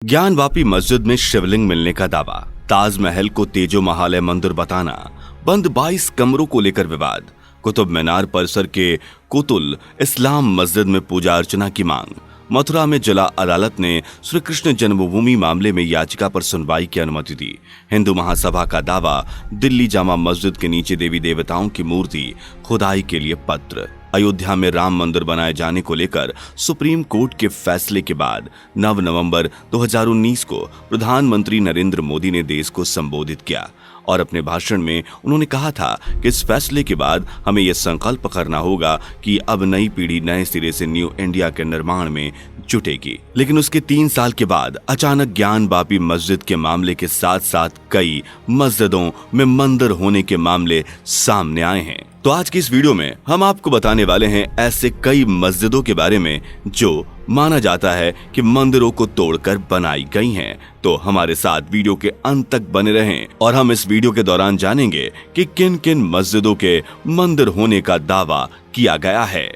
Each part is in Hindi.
ज्ञानवापी मस्जिद में शिवलिंग मिलने का दावा, ताजमहल को तेजो महालय मंदिर बताना, बंद 22 कमरों को लेकर विवाद, कुतुब मीनार परिसर के कुतुल इस्लाम मस्जिद में पूजा अर्चना की मांग, मथुरा में जिला अदालत ने श्री कृष्ण जन्मभूमि मामले में याचिका पर सुनवाई की अनुमति दी। हिंदू महासभा का दावा, दिल्ली जामा मस्जिद के नीचे देवी देवताओं की मूर्ति खुदाई के लिए पत्र। अयोध्या में राम मंदिर बनाए जाने को लेकर सुप्रीम कोर्ट के फैसले के बाद 9 नवंबर 2019 को प्रधानमंत्री नरेंद्र मोदी ने देश को संबोधित किया और अपने भाषण में उन्होंने कहा था कि इस फैसले के बाद हमें यह संकल्प करना होगा कि अब नई पीढ़ी नए सिरे से न्यू इंडिया के निर्माण में जुटेगी। लेकिन उसके 3 साल के बाद अचानक ज्ञानवापी मस्जिद के मामले के साथ साथ कई मस्जिदों में मंदिर होने के मामले सामने आए हैं। तो आज की इस वीडियो में हम आपको बताने वाले हैं ऐसे कई मस्जिदों के बारे में जो माना जाता है कि मंदिरों को तोड़कर बनाई गई हैं। तो हमारे साथ वीडियो के अंत तक बने रहें और हम इस वीडियो के दौरान जानेंगे कि किन किन मस्जिदों के मंदिर होने का दावा किया गया है।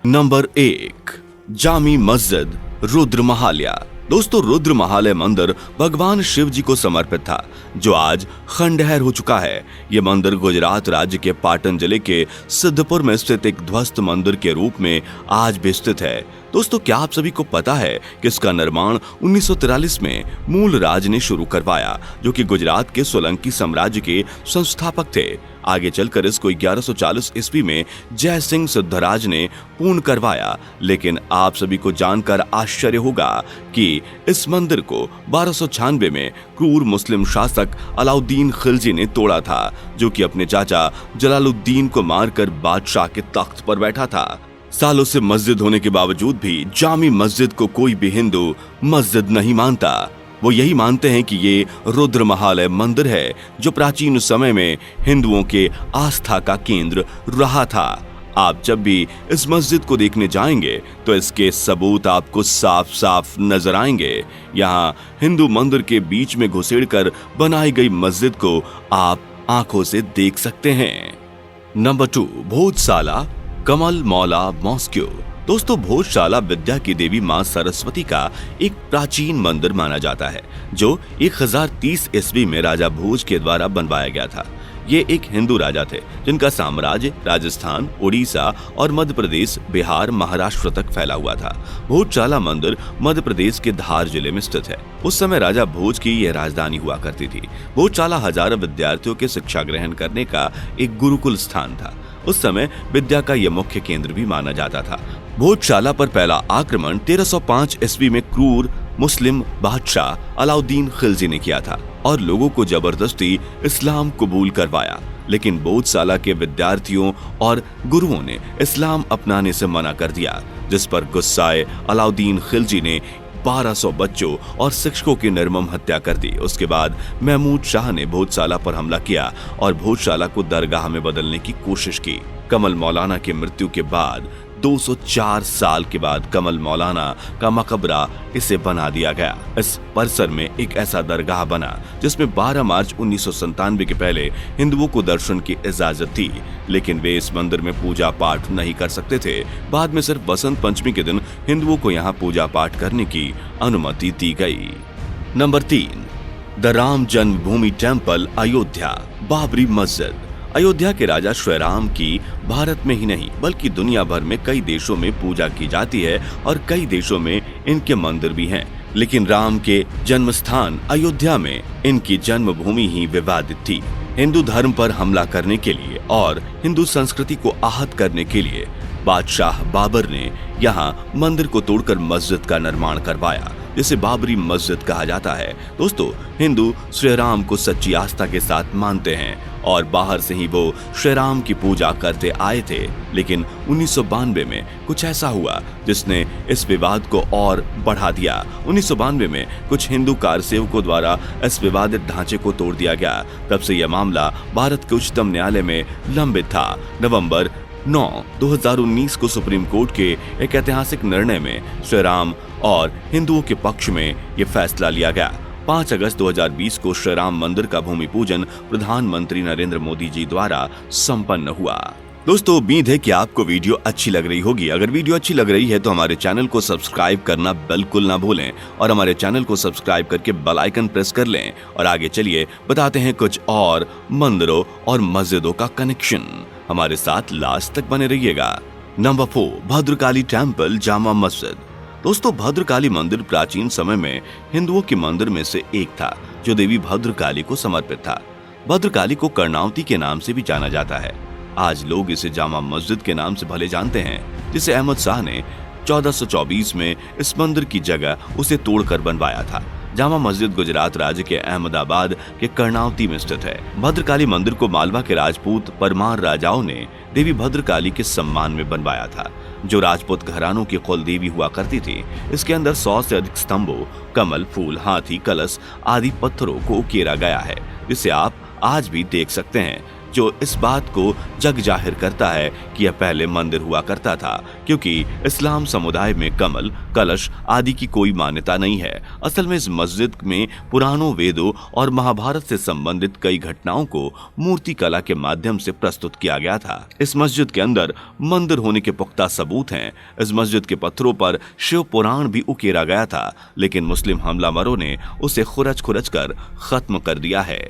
नंबर 1, जामी मस्जिद रुद्र महालया। दोस्तों, रुद्र महालय मंदिर भगवान शिव जी को समर्पित था, जो आज खंडहर हो चुका है। ये मंदिर गुजरात राज्य के पाटन जिले के सिद्धपुर में स्थित एक ध्वस्त मंदिर के रूप में आज भी स्थित है। दोस्तों, क्या आप सभी को पता है कि इसका निर्माण 1943 में मूल राज ने शुरू करवाया, जो कि गुजरात के सोलंकी साम्राज्य के संस्थापक थे। आगे चलकर इसको 1140 ईस्वी में जय सिंह सिद्धराज ने पूर्ण करवाया। लेकिन आप सभी को जानकर आश्चर्य होगा कि इस मंदिर को 1296 में क्रूर मुस्लिम शासक अलाउद्दीन खिलजी ने तोड़ा था, जो कि अपने चाचा जलालुद्दीन को मारकर बादशाह के तख्त पर बैठा था। सालों से मस्जिद होने के बावजूद भी जामी मस्जिद को कोई भी हिंदू मस्जिद नहीं मानता। वो यही मानते हैं कि ये रुद्र महालय मंदिर है, जो प्राचीन समय में हिंदुओं के आस्था का केंद्र रहा था। आप जब भी इस मस्जिद को देखने जाएंगे तो इसके सबूत आपको साफ साफ नजर आएंगे। यहाँ हिंदू मंदिर के बीच में घुसेड़कर बनाई गई मस्जिद को आप आंखों से देख सकते हैं। नंबर 2, भोजशाला कमल मौला मॉस्क्यू। दोस्तों, भोजशाला विद्या की देवी मां सरस्वती का एक प्राचीन मंदिर माना जाता है, जो 1030 ईस्वी में राजा भोज के द्वारा बनवाया गया था। ये एक हिंदू राजा थे जिनका साम्राज्य राजस्थान, उड़ीसा और मध्य प्रदेश, बिहार, महाराष्ट्र तक फैला हुआ था। भोजशाला मंदिर मध्य प्रदेश के धार जिले में स्थित है। उस समय राजा भोज की यह राजधानी हुआ करती थी। भोजशाला हजारों विद्यार्थियों के शिक्षा ग्रहण करने का एक गुरुकुल स्थान था। उस समय विद्या का यह मुख्य केंद्र भी माना जाता था। भोजशाला पर पहला आक्रमण 1305 ईस्वी में क्रूर मुस्लिम बादशाह अलाउद्दीन खिलजी ने किया था और लोगों को जबरदस्ती इस्लाम कबूल करवाया। लेकिन भोजशाला के विद्यार्थियों और गुरुओं ने इस्लाम अपनाने से मना कर दिया, जिस पर गुस्साए अलाउद्दीन खिलजी ने 1200 बच्चों और शिक्षकों की निर्मम हत्या कर दी। उसके बाद महमूद शाह ने भोजशाला पर हमला किया और भोजशाला को दरगाह में बदलने की कोशिश की। कमल मौलाना की मृत्यु के बाद 204 साल के बाद कमल मौलाना का मकबरा इसे बना दिया गया। इस परिसर में एक ऐसा दरगाह बना जिसमें 12 मार्च 1997 के पहले हिंदुओं को दर्शन की इजाजत थी, लेकिन वे इस मंदिर में पूजा पाठ नहीं कर सकते थे। बाद में सिर्फ बसंत पंचमी के दिन हिंदुओं को यहाँ पूजा पाठ करने की अनुमति दी गई। Number 3, the Ram Janmabhoomi temple Ayodhya Babri मस्जिद। अयोध्या के राजा श्री राम की भारत में ही नहीं बल्कि दुनिया भर में कई देशों में पूजा की जाती है और कई देशों में इनके मंदिर भी हैं। लेकिन राम के जन्म स्थान अयोध्या में इनकी जन्मभूमि ही विवादित थी। हिंदू धर्म पर हमला करने के लिए और हिंदू संस्कृति को आहत करने के लिए बादशाह बाबर ने यहाँ मंदिर को तोड़कर मस्जिद का निर्माण करवाया, जिसे बाबरी मस्जिद कहा जाता है। दोस्तों, हिंदू श्री राम को सच्ची आस्था के साथ मानते हैं और बाहर से ही वो श्री राम की पूजा करते आए थे। लेकिन 1992 में कुछ ऐसा हुआ जिसने इस विवाद को और बढ़ा दिया। 1992 में कुछ हिंदू कारसेवकों द्वारा इस विवादित ढांचे को तोड़ दिया गया। तब से यह मामला भारत के उच्चतम न्यायालय में लंबित था। नवंबर 9, 2019 को सुप्रीम कोर्ट के एक ऐतिहासिक निर्णय में श्री राम और हिंदुओं के पक्ष में यह फैसला लिया गया। 5 अगस्त 2020 को श्री राम मंदिर का भूमि पूजन प्रधानमंत्री नरेंद्र मोदी जी द्वारा संपन्न हुआ। दोस्तों उम्मीद है कि आपको वीडियो अच्छी लग रही होगी। अगर वीडियो अच्छी लग रही है तो हमारे चैनल को सब्सक्राइब करना बिल्कुल ना भूलें और हमारे चैनल को सब्सक्राइब करके बेल आइकन प्रेस कर लें। और आगे चलिए बताते हैं कुछ और मंदिरों और मस्जिदों का कनेक्शन। हमारे साथ लास्ट तक बने रहिएगा। Number 4, Bhadrakali temple Jama Masjid. दोस्तों भद्रकाली मंदिर प्राचीन समय में हिंदुओं के मंदिर में से एक था जो देवी भद्रकाली को समर्पित था। भद्रकाली को कर्णावती के नाम से भी जाना जाता है। आज लोग इसे जामा मस्जिद के नाम से भले जानते हैं, जिसे अहमद शाह ने 1424 में इस मंदिर की जगह उसे तोड़कर बनवाया था। जामा मस्जिद गुजरात राज्य के अहमदाबाद के कर्णावती में स्थित है। भद्रकाली मंदिर को मालवा के राजपूत परमार राजाओं ने देवी भद्रकाली के सम्मान में बनवाया था, जो राजपूत घरानों की कुल देवी हुआ करती थी। इसके अंदर 100 से अधिक स्तंभों, कमल, फूल, हाथी, कलश आदि पत्थरों को उकेरा गया है, जिसे आप आज भी देख सकते हैं, जो इस बात को जग जाहिर करता है कि यह पहले मंदिर हुआ करता था, क्योंकि इस्लाम समुदाय में कमल, कलश आदि की कोई मान्यता नहीं है। असल में इस मस्जिद में पुराणों, वेदों और महाभारत से संबंधित कई घटनाओं को मूर्ति कला के माध्यम से प्रस्तुत किया गया था। इस मस्जिद के अंदर मंदिर होने के पुख्ता सबूत हैं। इस मस्जिद के पत्थरों पर शिव पुराण भी उकेरा गया था, लेकिन मुस्लिम हमलावरों ने उसे खुरच कर खत्म कर दिया है।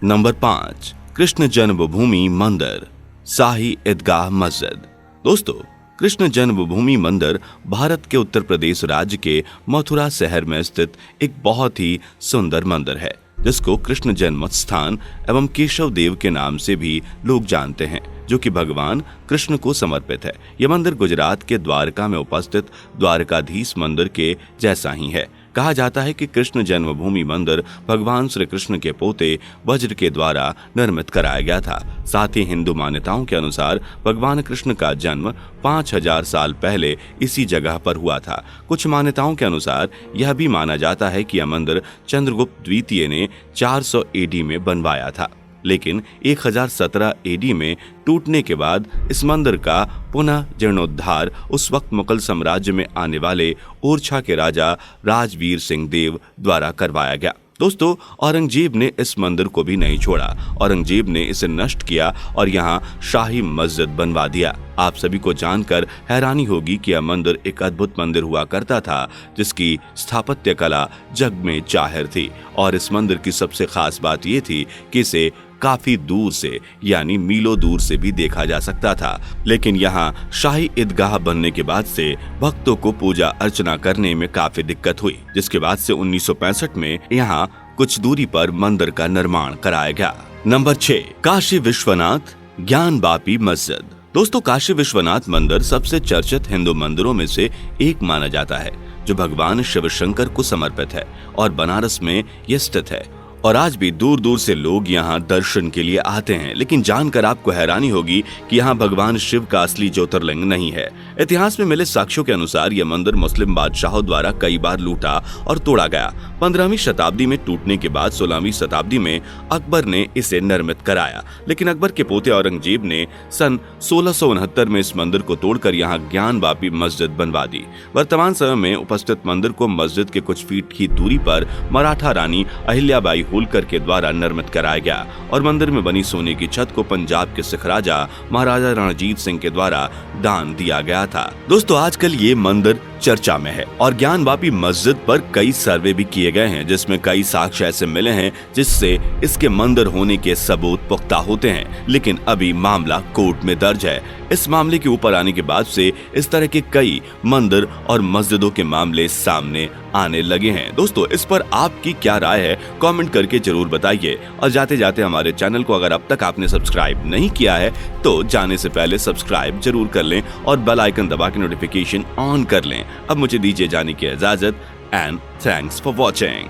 नंबर 5, कृष्ण जन्मभूमि मंदिर शाही ईदगाह मस्जिद। दोस्तों कृष्ण जन्मभूमि मंदिर भारत के उत्तर प्रदेश राज्य के मथुरा शहर में स्थित एक बहुत ही सुंदर मंदिर है, जिसको कृष्ण जन्म स्थान एवं केशव देव के नाम से भी लोग जानते हैं, जो कि भगवान कृष्ण को समर्पित है। यह मंदिर गुजरात के द्वारका में उपस्थित द्वारकाधीश मंदिर के जैसा ही है। कहा जाता है कि कृष्ण जन्मभूमि मंदिर भगवान श्री कृष्ण के पोते वज्र के द्वारा निर्मित कराया गया था। साथ ही हिंदू मान्यताओं के अनुसार भगवान कृष्ण का जन्म 5000 साल पहले इसी जगह पर हुआ था। कुछ मान्यताओं के अनुसार यह भी माना जाता है कि यह मंदिर चंद्रगुप्त द्वितीय ने 400 AD में बनवाया था, लेकिन 1017 AD में टूटने के बाद इस मंदिर का पुनः जीर्णोद्धार उस वक्त मुगल साम्राज्य में आने वाले ओरछा के राजा राजवीर सिंह देव द्वारा करवाया गया। दोस्तों औरंगजेब ने इस मंदिर को भी नहीं छोड़ा। औरंगजेब ने इसे नष्ट किया और यहाँ शाही मस्जिद बनवा दिया। आप सभी को जानकर हैरानी होगी कि यह मंदिर एक अद्भुत मंदिर हुआ करता था, जिसकी स्थापत्य कला जग में जाहिर थी। और इस मंदिर की सबसे खास बात ये थी कि इसे काफी दूर से यानी मीलों दूर से भी देखा जा सकता था। लेकिन यहाँ शाही ईदगाह बनने के बाद से भक्तों को पूजा अर्चना करने में काफी दिक्कत हुई, जिसके बाद से 1965 में यहाँ कुछ दूरी पर मंदिर का निर्माण कराया गया। नंबर 6, काशी विश्वनाथ ज्ञानवापी मस्जिद। दोस्तों काशी विश्वनाथ मंदिर सबसे चर्चित हिंदू मंदिरों में से एक माना जाता है, जो भगवान शिव शंकर को समर्पित है और बनारस में यह स्थित है। और आज भी दूर दूर से लोग यहाँ दर्शन के लिए आते हैं। लेकिन जानकर आपको हैरानी होगी कि यहाँ भगवान शिव का असली ज्योतिर्लिंग नहीं है। इतिहास में मिले साक्ष्यों के अनुसार यह मंदिर मुस्लिम बादशाहों द्वारा कई बार लूटा और तोड़ा गया। 15वीं शताब्दी में टूटने के बाद 16वीं शताब्दी में अकबर ने इसे निर्मित कराया, लेकिन अकबर के पोते औरंगजेब ने सन 1669 में इस मंदिर को तोड़कर यहाँ ज्ञानवापी मस्जिद बनवा दी। वर्तमान समय में उपस्थित मंदिर को मस्जिद के कुछ फीट की दूरी पर मराठा रानी अहिल्याबाई होलकर के द्वारा निर्मित कराया गया और मंदिर में बनी सोने की छत को पंजाब के सिख राजा महाराजा रणजीत सिंह के द्वारा दान दिया गया था। दोस्तों आजकल ये मंदिर चर्चा में है और ज्ञानवापी मस्जिद पर कई सर्वे भी किए गए हैं, जिसमें कई साक्ष्य ऐसे मिले हैं जिससे इसके मंदिर होने के सबूत पुख्ता होते हैं। लेकिन अभी मामला कोर्ट में दर्ज है। इस मामले के ऊपर आने के बाद से इस तरह के कई मंदिर और मस्जिदों के मामले सामने आने लगे हैं। दोस्तों इस पर आपकी क्या राय है, कमेंट करके जरूर बताइए। और जाते जाते हमारे चैनल को अगर अब तक आपने सब्सक्राइब नहीं किया है तो जाने से पहले सब्सक्राइब जरूर कर लें और बेल आइकन दबा के नोटिफिकेशन ऑन कर लें। अब मुझे दीजिए जाने की इजाजत एंड थैंक्स फॉर वॉचिंग।